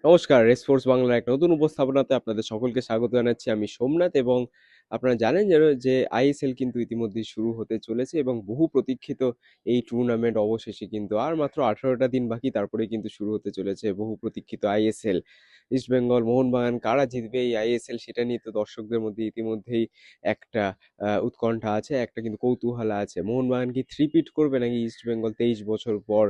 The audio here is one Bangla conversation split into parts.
নমস্কার, রেসফোর্স বাংলার এক নতুন উপস্থাপনাতে আপনাদের সকলকে স্বাগত জানাচ্ছি। আমি সোমনাথ এবং আপনারা জানেন যে আইএসএল কিন্তু ইতিমধ্যেই শুরু হতে চলেছে এবং বহু প্রতীক্ষিত এই টুর্নামেন্ট অবশেষে কিন্তু আর মাত্র 18টা দিন বাকি, তারপরে কিন্তু শুরু হতে চলেছে বহু প্রতীক্ষিত আইএসএল। ইস্টবেঙ্গল, মোহনবাগান কারা জিতবে এই আইএসএল সেটা নিয়ে তো দর্শকদের মধ্যে ইতিমধ্যেই একটা উৎকণ্ঠা আছে, একটা কিন্তু কৌতূহল আছে। মোহনবাগান কি থ্রি-পিট করবে নাকি ইস্টবেঙ্গল 23 বছর পর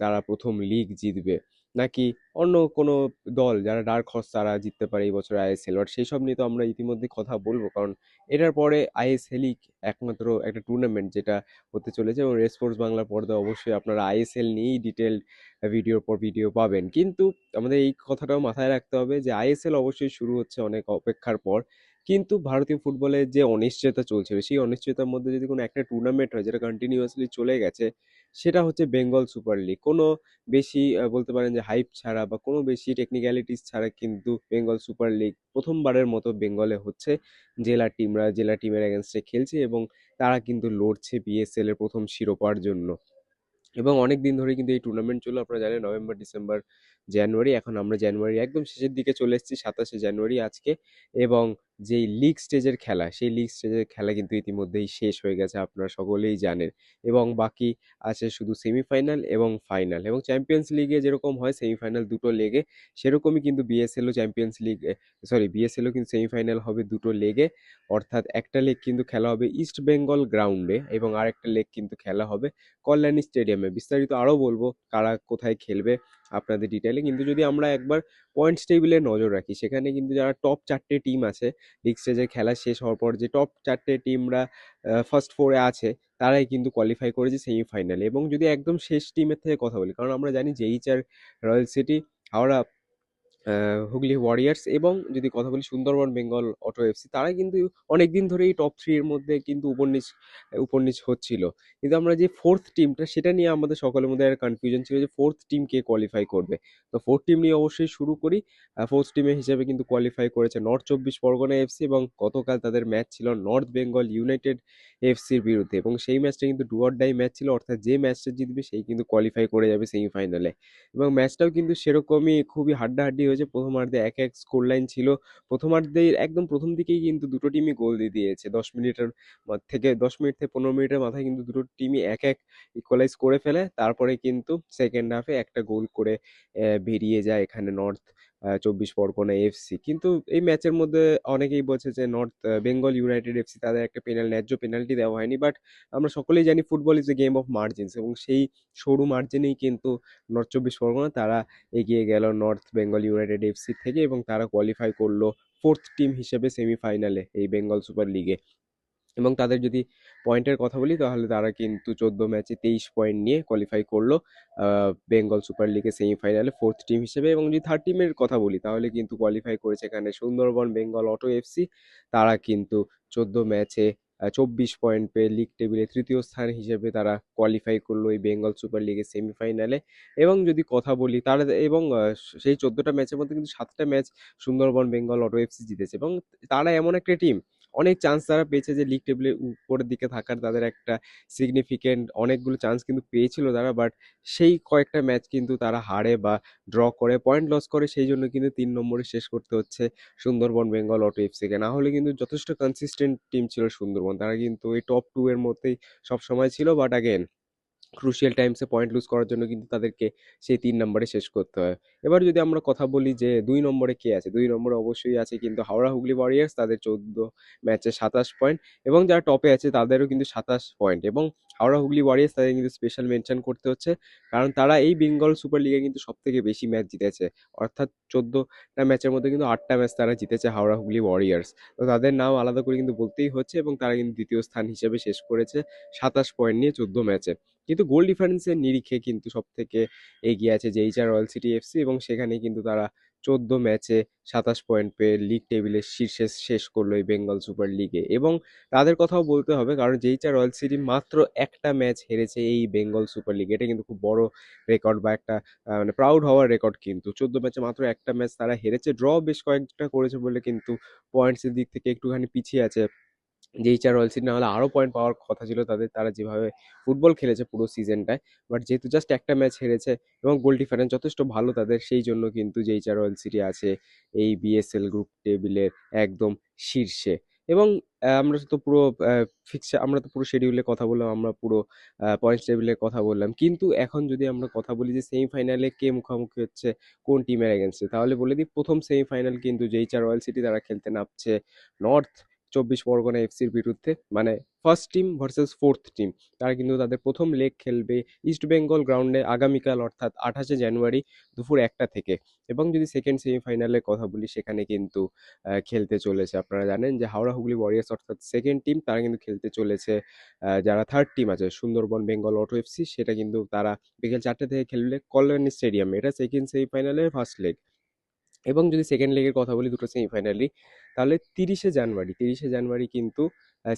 তারা প্রথম লিগ জিতবে, নাকি অন্য কোনো দল যারা ডার্ক হর্স তারা জিততে পারে এই বছর আইএসএল। বাট সেই সব নিয়ে তো আমরা ইতিমধ্যে কথা বলবো, কারণ এটার পরে আইএসএলই একমাত্র একটা টুর্নামেন্ট যেটা হতে চলেছে এবং রেসপোর্টস বাংলার পর্দায় অবশ্যই আপনারা আইএসএল নিয়েই ডিটেলড ভিডিওর পর ভিডিও পাবেন। কিন্তু আমাদের এই কথাটাও মাথায় রাখতে হবে যে আইএসএল অবশ্যই শুরু হচ্ছে অনেক অপেক্ষার পর, কিন্তু ভারতীয় ফুটবলের যে অনিশ্চয়তা চলছিল সেই অনিশ্চয়তার মধ্যে যদি কোনো একটা টুর্নামেন্ট হয় যেটা কন্টিনিউয়াসলি চলে গেছে, সেটা হচ্ছে বেঙ্গল সুপার লিগ। কোনো বেশি বলতে পারেন যে হাইপ ছাড়া বা কোনো বেশি টেকনিক্যালিটিস ছাড়া কিন্তু বেঙ্গল সুপার লিগ প্রথমবারের মতো বেঙ্গলে হচ্ছে। জেলা টিমের এগেনস্টে খেলছে এবং তারা কিন্তু লড়ছে বিএসএল এর প্রথম শিরোপার জন্য। এবং অনেক দিন ধরে কিন্তু এই টুর্নামেন্ট চললো, আপনারা জানেন নভেম্বর, ডিসেম্বর, জানুয়ারি, এখন আমরা জানুয়ারি একদম শেষের দিকে চলে এসেছি, 27শে জানুয়ারি আজকে। এবং যেই লিগ স্টেজের খেলা, সেই লিগ স্টেজের খেলা কিন্তু ইতিমধ্যেই শেষ হয়ে গেছে, আপনারা সকলেই জানেন। এবং বাকি আছে শুধু সেমিফাইনাল এবং ফাইনাল। এবং চ্যাম্পিয়ন্স লিগে যেরকম হয় সেমিফাইনাল দুটো লেগে, সেরকমই কিন্তু বিএসএলও চ্যাম্পিয়ন্স লিগ, সরি বিএসএলও কিন্তু সেমিফাইনাল হবে দুটো লেগে। অর্থাৎ একটা লেগ কিন্তু খেলা হবে ইস্ট বেঙ্গল গ্রাউন্ডে এবং আরেকটা লেগ কিন্তু খেলা হবে কল্যাণী স্টেডিয়ামে। বিস্তারিত আরও বলবো কারা কোথায় খেলবে আপনাদের ডিটেলে, কিন্তু যদি আমরা একবার পয়েন্টস টেবিলে নজর রাখি, সেখানে কিন্তু যারা টপ 4টে টিম আছে, লিগ স্টেজের খেলা শেষ হওয়ার পর যে টপ 4টে টিমরা ফার্স্ট ফোরে আছে, তারাই কিন্তু কোয়ালিফাই করেছে সেমিফাইনালে। এবং যদি একদম শেষ টিমের থেকে কথা বলি, কারণ আমরা জানি যে HR, royal city, Howrah Hooghly warriors এবং যদি কথা বলি সুন্দরবন বেঙ্গল অটো এফসি, তারা কিন্তু অনেকদিন ধরেই টপ থ্রি এর মধ্যে কিন্তু উপর নিচ হচ্ছিল। কিন্তু আমরা যে ফোর্থ টিমটা, সেটা নিয়ে আমাদের সকলের মধ্যে একটা কনফিউশন ছিল যে ফোর্থ টিম কে কোয়ালিফাই করবে। তো ফোর্থ টিম নিয়ে অবশ্যই শুরু করি। ফোর্থ টিমের হিসেবে কিন্তু কোয়ালিফাই করেছে নর্থ 24 পরগনা এফসি এবং গতকাল তাদের ম্যাচ ছিল নর্থ বেঙ্গল ইউনাইটেড এফসির বিরুদ্ধে এবং সেই ম্যাচটা কিন্তু ডু অর ডাই ম্যাচ ছিল, অর্থাৎ যে ম্যাচটা জিতবে সেই কিন্তু কোয়ালিফাই করে যাবে সেমিফাইনালে। এবং ম্যাচটাও কিন্তু সেরকমই খুবই হাড্ডাহাড্ডি হয়েছে। প্রথমার্ধে এক এক স্কোর লাইন ছিল। প্রথমার্ধেই একদম প্রথম দিকেই কিন্তু দুটো টিমই গোল দিয়ে দিয়েছে। 10 মিনিট থেকে 15 মিনিটের মাথায় কিন্তু দুটো টিমই এক এক ইকুয়ালাইজ করে ফেলে। তারপরে কিন্তু সেকেন্ড হাফে একটা গোল করে বেরিয়ে যায় এখানে নর্থ 24 পরগনা এফসি। কিন্তু এই ম্যাচের মধ্যে অনেকেই বলছে যে নর্থ বেঙ্গল ইউনাইটেড এফসি তাদের একটা ন্যায্য পেনাল্টি দেওয়া হয়নি। বাট আমরা সকলেই জানি football is a game of margins এবং সেই সরু মার্জিনেই কিন্তু নর্থ 24 পরগনা তারা এগিয়ে গেল নর্থ বেঙ্গল ইউনাইটেড এফসি থেকে এবং তারা কোয়ালিফাই করলো ফোর্থ টিম হিসেবে সেমিফাইনালে এই বেঙ্গল সুপার লিগে। এবং তাদের যদি পয়েন্টের কথা বলি, তাহলে তারা কিন্তু 14 ম্যাচে 23 পয়েন্ট নিয়ে কোয়ালিফাই করলো বেঙ্গল সুপার লিগে সেমিফাইনালে ফোর্থ টিম হিসেবে। এবং যদি থার্ড টিমের কথা বলি, তাহলে কিন্তু কোয়ালিফাই করেছে এখানে সুন্দরবন বেঙ্গল অটো এফসি। তারা কিন্তু 14 ম্যাচে 24 পয়েন্ট পেয়ে লিগ টেবিলে তৃতীয় স্থান হিসেবে তারা কোয়ালিফাই করলো এই বেঙ্গল সুপার লিগের সেমিফাইনালে। এবং যদি কথা বলি তারা এবং সেই 14টা ম্যাচের মধ্যে কিন্তু 7টা match Sundarban Bengal auto FC জিতেছে এবং তারা এমন একটা টিম, অনেক চান্স তারা পেয়েছে যে লিগ টেবিলের উপরের দিকে থাকার, তাদের একটা সিগনিফিকেন্ট অনেকগুলো চান্স কিন্তু পেয়েছিল তারা। বাট সেই কয়েকটা ম্যাচ কিন্তু তারা হারে বা ড্র করে, পয়েন্ট লস করে, সেই জন্য কিন্তু 3 নম্বরে শেষ করতে হচ্ছে সুন্দরবন বেঙ্গল অটো এফসিকে। না হলে কিন্তু যথেষ্ট কনসিস্টেন্ট টিম ছিল সুন্দরবন, তারা কিন্তু ওই টপ 2 এর মধ্যেই সবসময় ছিল। বাট অ্যাগেন ক্রুশিয়াল টাইমসে পয়েন্ট লুজ করার জন্য কিন্তু তাদেরকে সেই 3 নম্বরে শেষ করতে হয়। এবার যদি আমরা কথা বলি যে 2 নম্বরে কে আছে, 2 নম্বরে অবশ্যই আছে কিন্তু হাওড়া হুগলি ওয়ারিয়ার্স, তাদের 14 ম্যাচে 27 পয়েন্ট এবং যারা টপে আছে তাদেরও কিন্তু 27 পয়েন্ট। এবং হাওড়া হুগলি ওয়ারিয়ার্স তাদের কিন্তু স্পেশাল মেনশন করতে হচ্ছে, কারণ তারা এই বেঙ্গল সুপার লিগে কিন্তু সব থেকে বেশি ম্যাচ জিতেছে। অর্থাৎ 14টা ম্যাচের মধ্যে কিন্তু 8টা ম্যাচ তারা জিতেছে হাওড়া হুগলি ওয়ারিয়ার্স। তো তাদের নাম আলাদা করে কিন্তু বলতেই হচ্ছে এবং তারা কিন্তু দ্বিতীয় স্থান হিসেবে শেষ করেছে 27 পয়েন্ট নিয়ে 14 ম্যাচে। কিন্তু গোল ডিফারেন্সের নিরিখে কিন্তু সব থেকে এগিয়ে আছে জেইচআর রয়্যাল সিটি এফসি এবং সেখানে কিন্তু তারা 14 ম্যাচে 27 পয়েন্ট পেয়ে লিগ টেবিলের শীর্ষে শেষ করলো এই বেঙ্গল সুপার লিগে। এবং তাদের কথাও বলতে হবে, কারণ জেইচআর রয়্যাল সিটি মাত্র একটা ম্যাচ হেরেছে এই বেঙ্গল সুপার লিগে। এটা কিন্তু খুব বড় রেকর্ড বা একটা মানে প্রাউড হওয়ার রেকর্ড। কিন্তু 14 ম্যাচে মাত্র একটা ম্যাচ তারা হেরেছে, ড্র বেশ কয়েকটা করেছে বলে কিন্তু পয়েন্টসের দিক থেকে একটুখানি পিছিয়ে আছে যে এইচআর রয়্যাল সিটি না হলে আরও পয়েন্ট পাওয়ার কথা ছিল তাদের, তারা যেভাবে ফুটবল খেলেছে পুরো সিজনটায়, বাট যেহেতু জাস্ট একটা ম্যাচ হেরেছে এবং গোল ডিফারেন্স যথেষ্ট ভালো তাদের, সেই জন্য কিন্তু যে এইচআর রয়্যাল সিটি আছে এই বিএসএল গ্রুপ টেবিলের একদম শীর্ষে। এবং আমরা তো পুরো ফিক্সচার, আমরা তো পুরো শিডিউলের কথা বললাম, আমরা পুরো পয়েন্টস টেবিলের কথা বললাম, কিন্তু এখন যদি আমরা কথা বলি যে সেমিফাইনালে কে মুখোমুখি হচ্ছে কোন টিমের এগেনস্টে, তাহলে বলে দিই প্রথম সেমিফাইনাল কিন্তু যে এইচআর রয়্যাল সিটি তারা খেলতে নামছে নর্থ 24 পরগনা এফসির বিরুদ্ধে, মানে first team versus fourth team. তারা কিন্তু তাদের প্রথম লেগ খেলবে ইস্ট বেঙ্গল গ্রাউন্ডে আগামীকাল অর্থাৎ 28শে জানুয়ারি দুপুর 1টা থেকে। এবং যদি সেকেন্ড সেমিফাইনালের কথা বলি, সেখানে কিন্তু খেলতে চলেছে, আপনারা জানেন যে হাওড়া হুগলি ওয়ারিয়ার্স অর্থাৎ সেকেন্ড টিম, তারা কিন্তু খেলতে চলেছে যারা থার্ড টিম আছে সুন্দরবন বেঙ্গল অটো এফসি, সেটা কিন্তু তারা বিকেল 4টে থেকে খেলবে কল্যাণী স্টেডিয়ামে। এটা সেকেন্ড সেমিফাইনালের ফার্স্ট লেগ। এবং যদি সেকেন্ড লেগের কথা বলি দুটো সেমিফাইনালই, তাহলে 30শে জানুয়ারি কিন্তু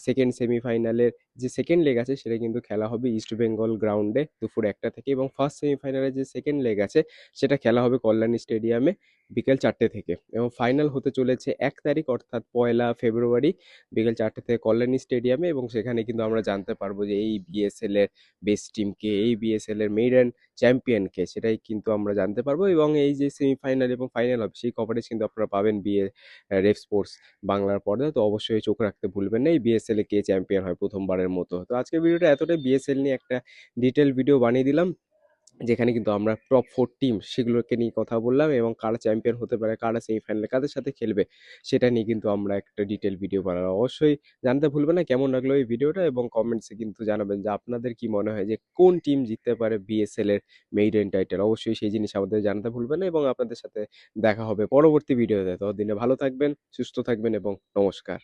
সেকেন্ড সেমিফাইনালের যে সেকেন্ড লেগ আছে সেটা কিন্তু খেলা হবে ইস্ট বেঙ্গল গ্রাউন্ডে দুপুর 1টা থেকে, এবং ফার্স্ট সেমিফাইনালের যে সেকেন্ড লেগ আছে সেটা খেলা হবে কল্যাণী স্টেডিয়ামে বিকেল 4টে থেকে। এবং ফাইনাল হতে চলেছে 1 তারিখ অর্থাৎ 1লা ফেব্রুয়ারি বিকেল 4টে থেকে কল্যাণী স্টেডিয়ামে। এবং সেখানে কিন্তু আমরা জানতে পারবো যে এই বিএসএল এর বেস্ট টিমকে, এই বিএসএল এর মেইডেন চ্যাম্পিয়নকে, সেটাই কিন্তু আমরা জানতে পারবো। এবং এই যে সেমিফাইনাল এবং ফাইনাল হবে সেই কভারেজ কিন্তু আপনারা পাবেন রেফ স্পোর্টস বাংলার পর্দায়। তো অবশ্যই চোখ রাখতে ভুলবেন না এই বিএসএল এ কে চ্যাম্পিয়ন হয় প্রথমবারের মতো। তো আজকের ভিডিওটা এতটাই, বিএসএল নিয়ে একটা ডিটেল ভিডিও বানিয়ে দিলাম, যেখানে কিন্তু আমরা টপ 4 টিম সেগুলোকে নিয়ে কথা বললাম, এবং কারা চ্যাম্পিয়ন হতে পারে, কারা সেমিফাইনালে কাদের সাথে খেলবে, সেটা নিয়ে কিন্তু আমরা একটা ডিটেল ভিডিও বানালাম। অবশ্যই জানতে ভুলবেন না কেমন লাগলো এই ভিডিওটা, এবং কমেন্টসে কিন্তু জানাবেন যে আপনাদের কি মনে হয় যে কোন টিম জিততে পারে বিএসএল এর মেইডেন টাইটেল। অবশ্যই সেই জিনিস আমাদের জানাতে ভুলবেন না, এবং আপনাদের সাথে দেখা হবে পরবর্তী ভিডিওতে। ততদিনে ভালো থাকবেন, সুস্থ থাকবেন এবং নমস্কার।